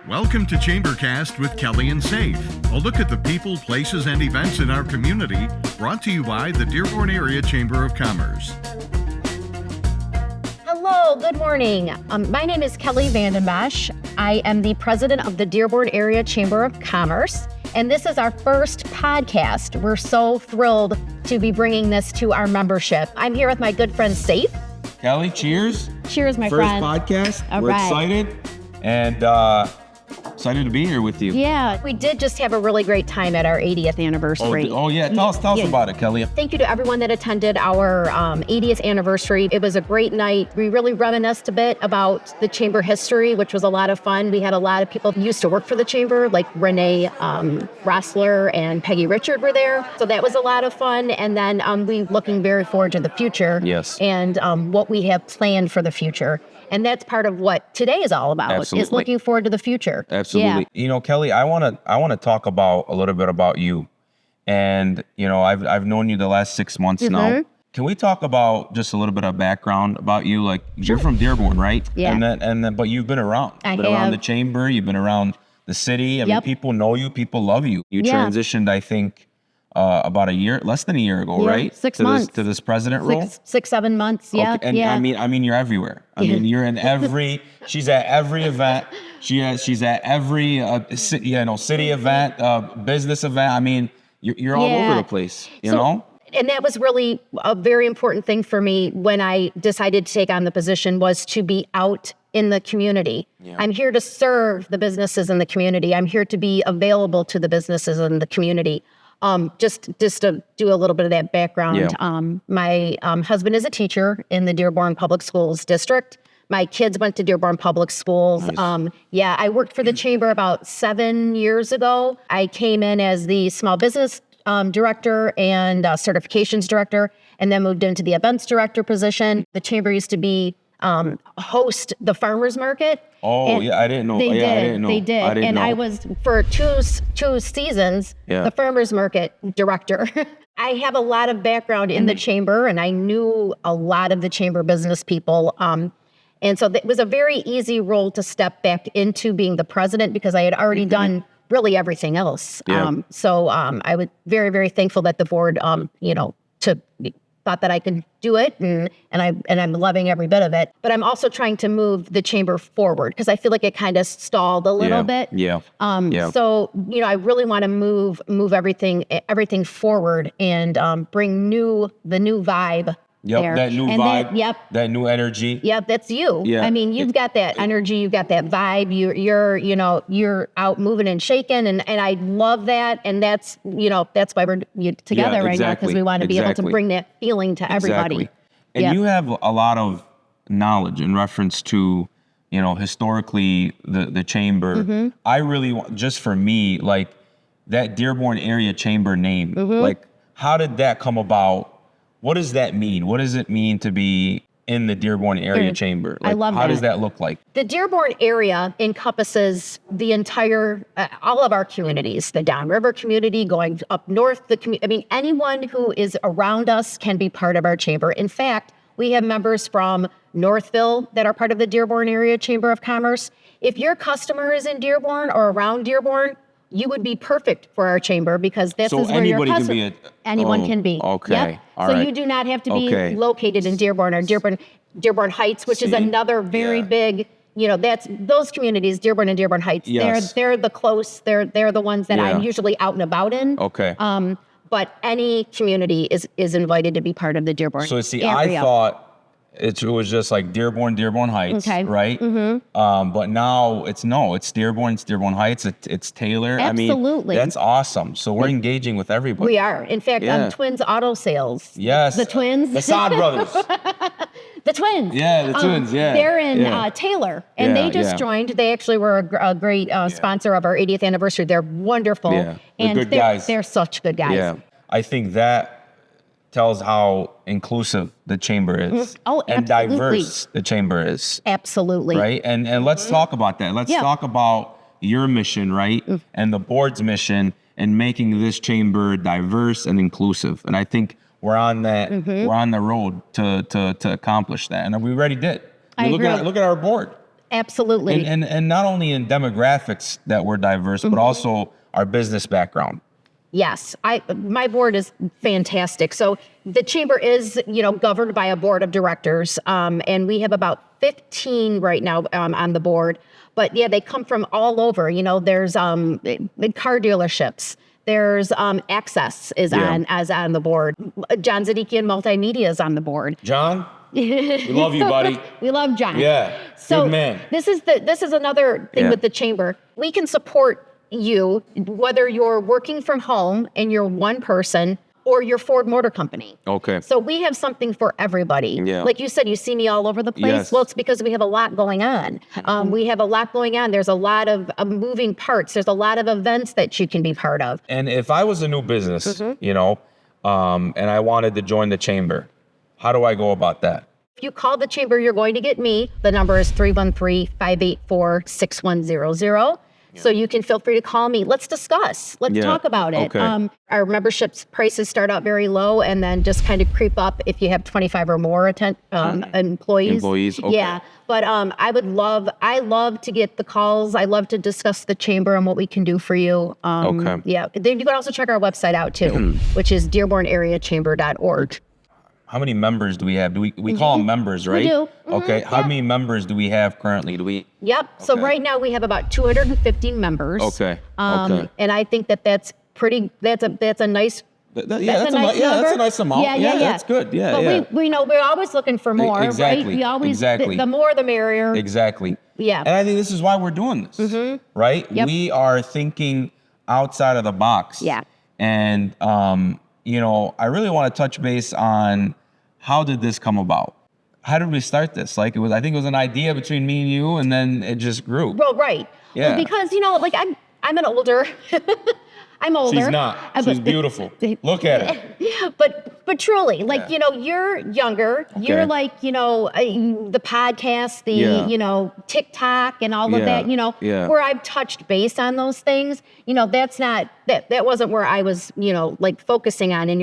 Welcome to ChamberCast with Kelli and Saif, a look at the people, places, and events in our community, brought to you by the Dearborn Area Chamber of Commerce. Hello, good morning. My name is Kelli Vandenbosch. I am the president of the Dearborn Area Chamber of Commerce, and this is our first podcast. We're so thrilled to be bringing this to our membership. I'm here with my good friend Saif. Kelli, cheers. Cheers, my First friend. podcast. All We're right. excited and excited to be here with you. Yeah, we did just have a really great time at our 80th anniversary. Oh yeah. Tell us about it, Kelli. Thank you to everyone that attended our 80th anniversary. It was a great night. We really reminisced a bit about the chamber history, which was a lot of fun. We had a lot of people who used to work for the chamber, like Renee Rossler and Peggy Richard were there. So that was a lot of fun. And then we looking very forward to the future. Yes. And what we have planned for the future. And that's part of what today is all about, Absolutely. is looking forward to the future. Absolutely. Yeah. You know, Kelli, I want to talk about a little bit about you. And, you know, I've known you the last 6 months now. Can we talk about just a little bit of background about you? Like, you're from Dearborn, right? Yeah. And then, but you've been around. I Been have. around the chamber. You've been around the city. I mean, Yep. people know you. People love you. You Yeah. transitioned, I think, about less than a year ago, Yeah, right? 6 to months. To this president role. 7 months. Yeah. Okay, and yeah. I mean, you're everywhere. I mean, you're in every. She's at every event. She's at every city event, business event. I mean, you're all over the place. You know. And that was really a very important thing for me when I decided to take on the position, was to be out in the community. Yeah. I'm here to serve the businesses in the community. I'm here to be available to the businesses in the community. Just to do a little bit of that background. Yeah. My husband is a teacher in the Dearborn Public Schools district. My kids went to Dearborn Public Schools. Nice. I worked for the chamber about 7 years ago. I came in as the small business director and certifications director, and then moved into the events director position. The chamber used to be host the farmers market. Oh, yeah, I didn't know. They I did. didn't know. They did. I didn't know. I was, for two seasons, the farmers market director. I have a lot of background in the chamber, and I knew a lot of the chamber business people. And so it was a very easy role to step back into being the president, because I had already done really everything else. Yeah. I was very, very thankful that the board, thought that I could do it, and I'm loving every bit of it. But I'm also trying to move the chamber forward, because I feel like it kind of stalled a little bit. Yeah. So I really want to move everything forward and bring the new vibe. Yep. There. That new And vibe. then, That new energy. Yep, that's you. Yeah. I mean, you've got that energy, you've got that vibe. You're out moving and shaking, and I love that. And that's why we're together right now, because we want to be able to bring that feeling to everybody. Exactly. And you have a lot of knowledge in reference to, historically the chamber. I really want, just for me, like that Dearborn Area Chamber name, like how did that come about? What does that mean? What does it mean to be in the Dearborn Area Chamber? Like, I love how that. does that look like? The Dearborn area encompasses the entire, all of our communities, the downriver community, going up north, anyone who is around us can be part of our chamber. In fact, we have members from Northville that are part of the Dearborn Area Chamber of Commerce. If your customer is in Dearborn or around Dearborn, you would be perfect for our chamber, because this is where your customer. Anyone can be. Okay. Yep. All so right. you do not have to be located in Dearborn or Dearborn Heights, which is another very big. That's those communities, Dearborn and Dearborn Heights. Yes. They're the close. They're the ones that I'm usually out and about in. Okay. But any community is invited to be part of the Dearborn. So see, area. I thought it was just like Dearborn Heights, right? But now it's Dearborn Heights, it's Taylor. Absolutely. I mean, that's awesome. So we're engaging with everybody. We are. In fact, Twins Auto Sales. Yes. The twins. The Sod brothers. The twins. Yeah, the twins, yeah. They're in Taylor, and they just joined. They actually were a great sponsor of our 80th anniversary. They're wonderful. Yeah, and good guys. They're such good guys. Yeah. I think that tells how inclusive the chamber is. Oh, and absolutely. diverse the chamber is. Absolutely. Right? And let's talk about that. Let's talk about your mission, right? And the board's mission in making this chamber diverse and inclusive. And I think we're on that. We're on the road to accomplish that, and we already did. I Look agree. at our board. Absolutely. And not only in demographics that we're diverse, but also our business background. Yes, my board is fantastic. So the chamber is, governed by a board of directors, and we have about 15 right now on the board. But yeah, they come from all over. There's the car dealerships. There's Access is on the board. John Zadikian Multimedia is on the board. John, we love you, buddy. We love John. Yeah, so good man. This is another thing with the chamber. We can support you, whether you're working from home and you're one person or your Ford Motor Company. Okay. So we have something for everybody. Yeah. Like you said, you see me all over the place. Yes. Well, it's because we have a lot going on. We have a lot going on. There's a lot of moving parts. There's a lot of events that you can be part of. And if I was a new business, and I wanted to join the chamber, how do I go about that? If you call the chamber, you're going to get me. The number is 313-584-6100. So you can feel free to call me. Let's discuss. Let's talk about it. Okay. Our memberships prices start out very low and then just kind of creep up if you have 25 or more employees. Employees, okay. Yeah. But I love to get the calls. I love to discuss the chamber and what we can do for you. Okay. Yeah. Then you can also check our website out too, which is dearbornareachamber.org. How many members do we have? We call them members, right? We do. Okay. How many members do we have currently? Yep. So Okay. right now we have about 215 members. Okay. Okay. And I think that's pretty. That's a nice. That's a a nice number. amount. Yeah. That's good. Yeah, But yeah. we know we're always looking for more. Exactly, Right? We always exactly. The more the merrier. Exactly. Yeah. And I think this is why we're doing this, right? Yep. We are thinking outside of the box. Yeah. And, I really want to touch base on how did this come about? How did we start this? I think it was an idea between me and you, and then it just grew. Well, right. Yeah. Well, because I'm an older. I'm older. She's not. She's beautiful. Look at her. But truly, you're younger. You're Okay. the podcast, TikTok and all of Yeah. that, Yeah. where I've touched base on those things, that's not, that wasn't where I was, focusing on. And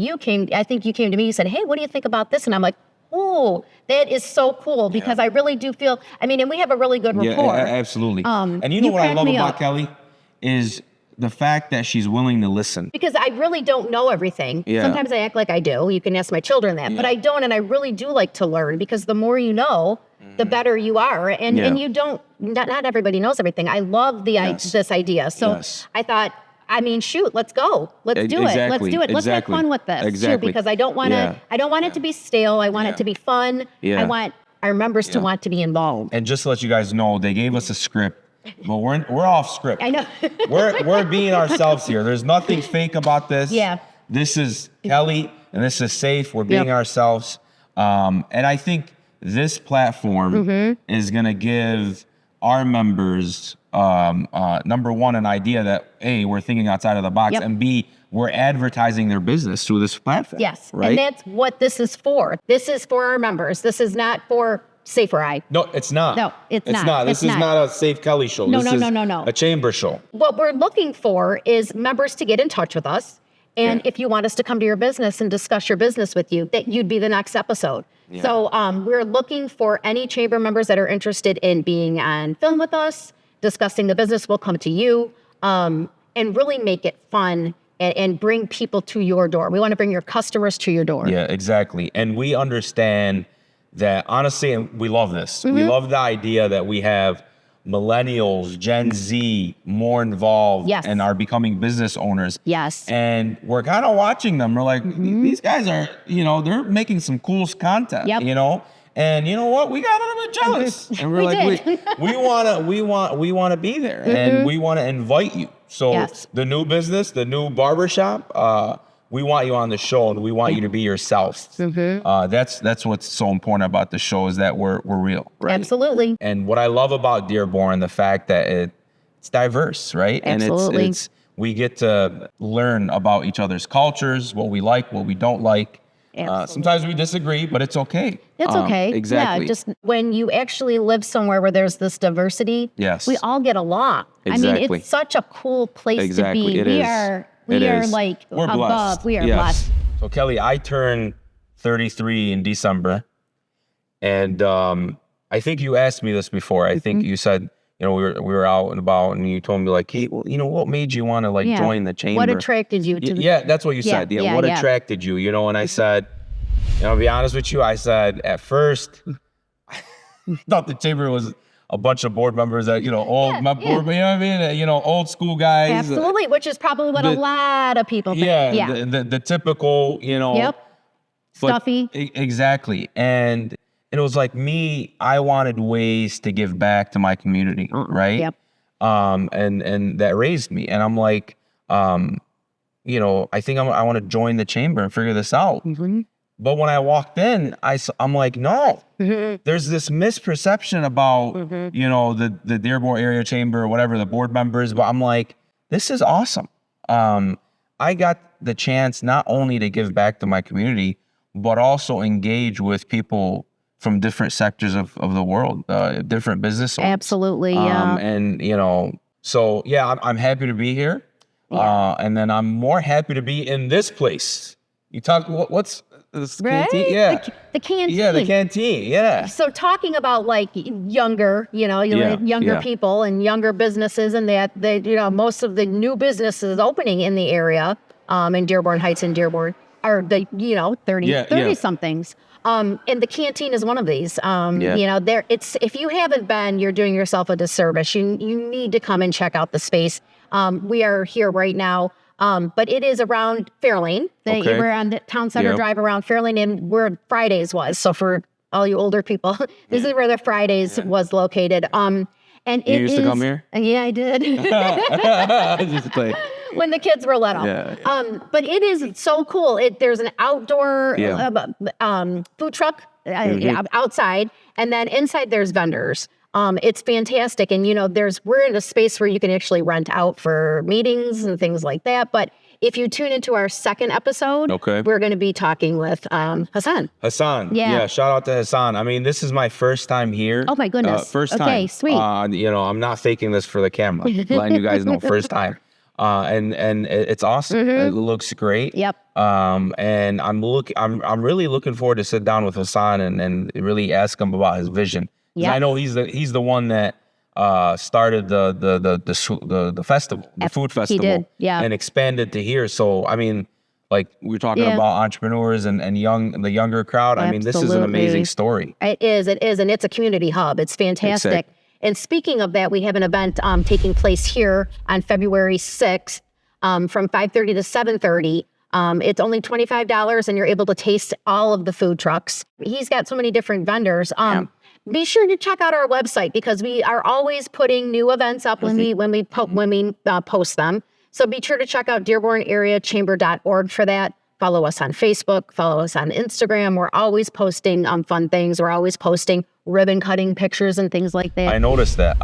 you came to me, you said, hey, what do you think about this? And I'm like, oh, that is so cool because I really do feel, and we have a really good rapport. Yeah, absolutely. And you what I crack love me about up. Kelly is the fact that she's willing to listen. Because I really don't know everything. Yeah. Sometimes I act like I do. You can ask my children that, but I don't, and I really do like to learn because the more you know, the better you are. And you don't. Not everybody knows everything. I love this idea. So Yes. I thought, shoot, let's go. Let's do it. Let's do it. Let's have fun with this too, because I don't want to. Yeah. I don't want it to be stale. I want Yeah. it to be fun. Yeah. I want our members to want to be involved. And just to let you guys know, they gave us a script, but we're off script. I know. we're being ourselves here. There's nothing fake about this. Yeah. This is Kelly and this is Saif. We're being ourselves. And I think this platform is going to give our members, number one, an idea that A, we're thinking outside of the box, Yep. and B, we're advertising their business through this platform. Yes. Right? And that's what this is for. This is for our members. This is not for Safe or I. No, it's not. No, it's not. This It's is not. not a Safe Kelly show. No, This no, is no, no, no. a chamber show. What we're looking for is members to get in touch with us. And Yeah. if you want us to come to your business and discuss your business with you, that you'd be the next episode. Yeah. So we're looking for any chamber members that are interested in being on film with us, discussing the business. We'll come to you and really make it fun and bring people to your door. We want to bring your customers to your door. Yeah, exactly. And we understand that, honestly, and we love this. We love the idea that we have millennials, Gen Z more involved Yes. and are becoming business owners. Yes. And we're kind of watching them. We're like, these guys are, they're making some cool content, Yep. And you know what? We got a little bit jealous. And we're We like, did. we want to be there and we want to invite you. So Yes. the new business, the new barbershop, we want you on the show and we want you to be yourself. That's what's so important about the show is that we're real. Right? Absolutely. And what I love about Dearborn, the fact that it's diverse, right? Absolutely. And it's we get to learn about each other's cultures, what we like, what we don't like. Absolutely. Sometimes we disagree, but it's okay. It's okay. Exactly. Yeah, just when you actually live somewhere where there's this diversity, Yes. we all get along. I mean, Exactly. it's such a cool place Exactly. to be. It We is. are It we are is. like We're above. blessed. We are Yes. blessed. So Kelli, I turned 33 in December, and I think you asked me this before. I think you said, we were out and about, and you told me like, hey, well, what made you want to join the chamber? What attracted you to? Yeah, that's what you said. Yeah, what attracted you? And I said, I'll be honest with you. I said at first, I thought the chamber was a bunch of board members that, old, board, you know what I mean? Old school guys. Absolutely, which is probably what a lot of people think. Yeah, the typical, Stuffy. Exactly. And it was like me, I wanted ways to give back to my community, right? Yep. And that raised me. And I'm like, I think I want to join the chamber and figure this out. Mm-hmm. But when I walked in, I'm like, no, there's this misperception about, the Dearborn Area Chamber or whatever, the board members. But I'm like, this is awesome. I got the chance not only to give back to my community, but also engage with people from different sectors of the world, different business owners. Absolutely, yeah. So yeah, I'm happy to be here. Yeah. And then I'm more happy to be in this place. You talk, what's this right? canteen? Yeah. The canteen. Yeah, the canteen, yeah. So talking about younger, younger people and younger businesses, and that they, most of the new businesses opening in the area, in Dearborn Heights and Dearborn are the, 30 somethings. And the canteen is one of these. If you haven't been, you're doing yourself a disservice. You need to come and check out the space. We are here right now. But it is around Fairlane. We're on the Town Center Drive around Fairlane, and where Fridays was. So for all you older people, this is where the Fridays was located. And you used to come here? Yeah, I did. Just play. When the kids were little. But it is so cool. There's an outdoor food truck outside, and then inside there's vendors. It's fantastic. And, we're in a space where you can actually rent out for meetings and things like that. But if you tune into our second episode, we're going to be talking with Hassan. Hassan. Yeah. Shout out to Hassan. I mean, this is my first time here. Oh, my goodness. First time. Okay, sweet. I'm not faking this for the camera. Letting you guys know, first time. And it's awesome. It looks great. Yep. And I'm really looking forward to sit down with Hassan and really ask him about his vision. Yep. I know he's the one that started the festival, the food festival. He did, yeah. And expanded to here. So I mean, like we're talking about entrepreneurs and the younger crowd. Absolutely. I mean, this is an amazing story. It is, and it's a community hub. It's fantastic. Exactly. And speaking of that, we have an event taking place here on February 6th from 5:30 to 7:30. It's only $25, and you're able to taste all of the food trucks. He's got so many different vendors. Be sure to check out our website, because we are always putting new events up when we post them. So be sure to check out DearbornAreaChamber.org for that. Follow us on Facebook. Follow us on Instagram. We're always posting fun things. We're always posting ribbon cutting pictures and things like that. I noticed that.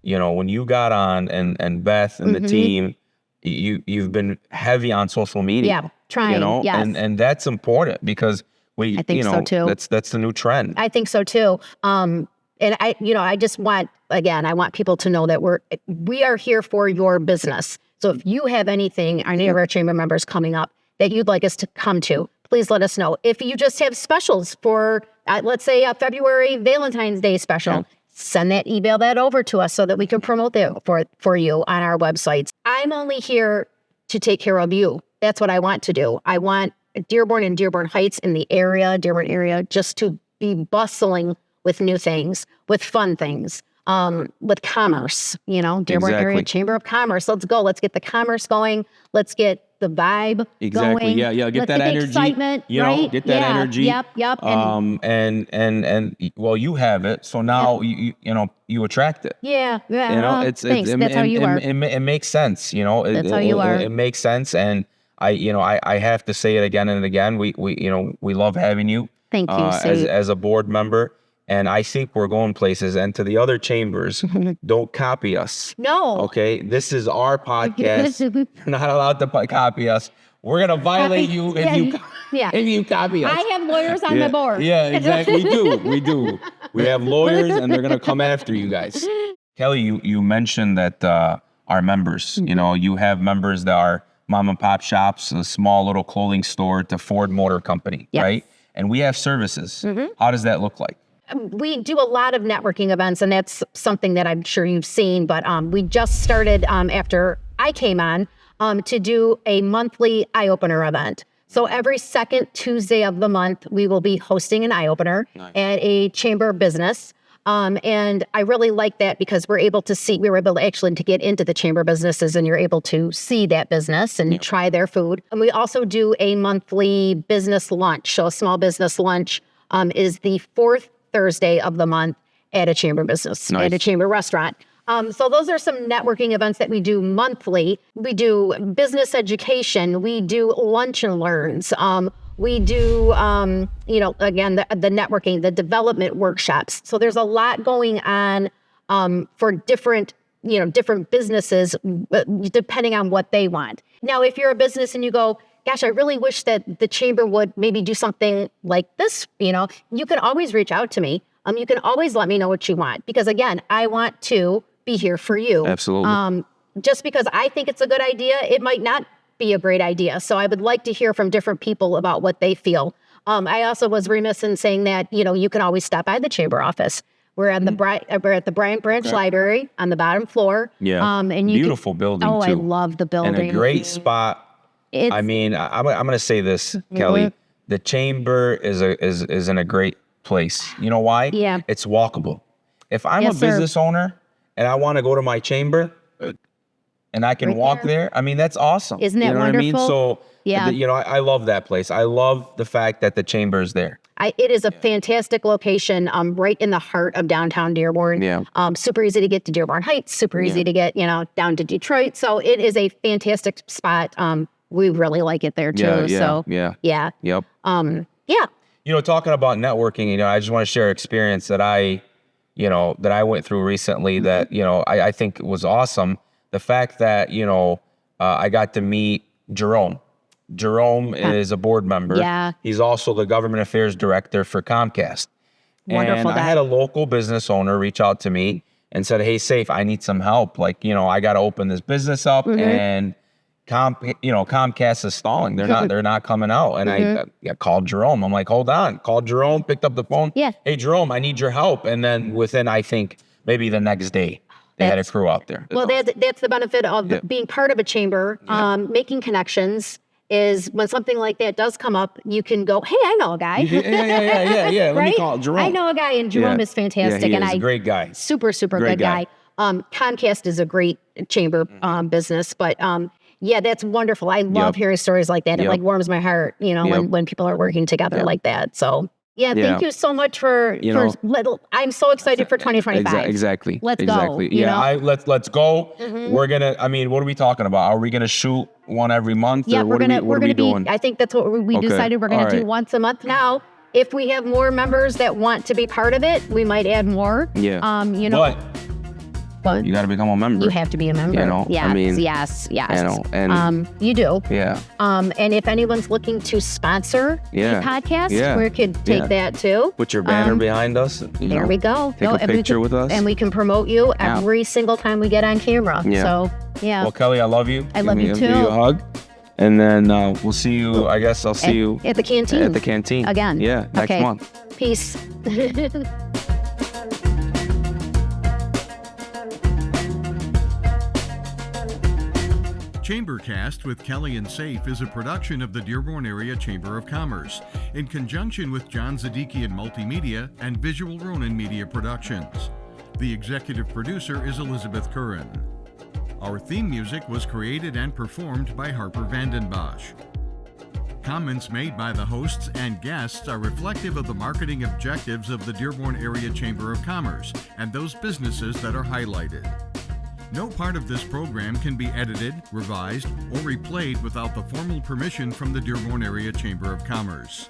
When you got on and Beth and the team, you've been heavy on social media. Yeah, trying. Yes. And that's important, because I think so too. That's the new trend. I think so too. And I just want, again, I want people to know that we are here for your business. So if you have anything, any of our chamber members coming up that you'd like us to come to, please let us know. If you just have specials for, let's say, a February Valentine's Day special, send email that over to us so that we can promote that for you on our websites. I'm only here to take care of you. That's what I want to do. I want Dearborn and Dearborn Heights in the Dearborn area, just to be bustling with new things, with fun things, with commerce, Dearborn Area Chamber of Commerce. Let's go. Let's get the commerce going. Let's get the vibe going. Yeah. Get Let's that energy. Excitement, right? Get that energy. Yep. And well, you have it. So now you attract it. Yeah. Thanks. That's how you are. It makes sense. That's how you are. It makes sense. And I have to say it again and again. We love having you. Thank you, Saif. as a board member. And I think we're going places. And to the other chambers, don't copy us. No. Okay? This is our podcast. You're not allowed to copy us. We're going to violate you if you copy us. I have lawyers on the board. Yeah, exactly. We do. We have lawyers, and they're going to come after you guys. Kelli, you mentioned that our members, you have members that are mom and pop shops, a small little clothing store to Ford Motor Company, Yes. right? And we have services. How does that look like? We do a lot of networking events, and that's something that I'm sure you've seen, but we just started after I came on to do a monthly eye-opener event. So every second Tuesday of the month, we will be hosting an eye-opener at a chamber of business. And I really like that because we were able to actually to get into the chamber businesses, and you're able to see that business and try their food. And we also do a monthly business lunch. So a small business lunch is the fourth Thursday of the month at a chamber business, at a chamber restaurant. So those are some networking events that we do monthly. We do business education. We do lunch and learns. We do, again, the networking, the development workshops. So there's a lot going on for different businesses, depending on what they want. Now, if you're a business and you go, gosh, I really wish that the chamber would maybe do something like this, you can always reach out to me. You can always let me know what you want, because again, I want to be here for you. Absolutely. Just because I think it's a good idea, it might not be a great idea. So I would like to hear from different people about what they feel. I also was remiss in saying that, you can always stop by the chamber office. We're at the Bryant Branch Library on the bottom floor. Yeah. And beautiful building too. I love the building. And a great spot. I'm going to say this, Kelly. The chamber is in a great place. You know why? Yeah. It's walkable. If I'm a business owner and I want to go to my chamber and I can walk there, that's awesome. Isn't that wonderful? What I mean? So, yeah. I love that place. I love the fact that the chamber is there. It is a fantastic location, right in the heart of downtown Dearborn. Yeah. Super easy to get to Dearborn Heights, super easy to get, down to Detroit. So it is a fantastic spot. We really like it there too. Yeah. Yep. Yeah. Talking about networking, I just want to share an experience that I went through recently that, I think was awesome. The fact that, I got to meet Jerome. Jerome is a board member. Yeah. He's also the government affairs director for Comcast. Wonderful And guy. I had a local business owner reach out to me and said, hey, Saif, I need some help. I got to open this business up and Comcast is stalling. They're not coming out. And I called Jerome. I'm like, hold on. Called Jerome, picked up the phone. Yeah. Hey, Jerome, I need your help. And then within, I think, maybe the next day, they had a crew out there. Well, that's the benefit of being part of a chamber, making connections. Is when something like that does come up, you can go, hey, I know a guy. Yeah. Let me call Jerome. I know a guy, and Jerome is fantastic. He's a great guy. Super good guy. Comcast is a great chamber business, but that's wonderful. I love hearing stories like that. It warms my heart, when people are working together like that. So thank you so much for I'm so excited for 2025. Exactly. Let's go. Let's go. We're gonna. What are we talking about? Are we gonna shoot one every month? Yeah, or we're gonna be doing? I think that's what we decided. We're gonna do once a month now. If we have more members that want to be part of it, we might add more. Yeah. But you got to become a member. You have to be a member. Yes. and you do. Yeah. And if anyone's looking to sponsor a podcast, we could take that too. Put your banner behind us. There we go. Take a picture with us. And we can promote you every single time we get on camera. Yeah. So, Well, Kelly, I love you. I love you too. Give you a hug. And then we'll see you, I guess I'll see you. At the canteen. At the canteen. Again. Yeah, next month. Peace. ChamberCast with Kelli and Saif is a production of the Dearborn Area Chamber of Commerce in conjunction with John Zadikian Multimedia and Visual Ronin Media Productions. The executive producer is Elizabeth Curran. Our theme music was created and performed by Harper Vandenbosch. Comments made by the hosts and guests are reflective of the marketing objectives of the Dearborn Area Chamber of Commerce and those businesses that are highlighted. No part of this program can be edited, revised, or replayed without the formal permission from the Dearborn Area Chamber of Commerce.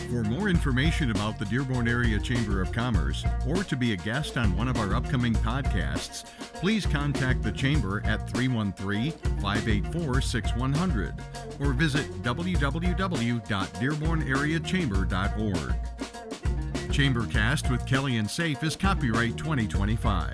For more information about the Dearborn Area Chamber of Commerce, or to be a guest on one of our upcoming podcasts, please contact the Chamber at 313-584-6100 or visit www.dearbornareachamber.org. ChamberCast with Kelli and Saif is copyright 2025.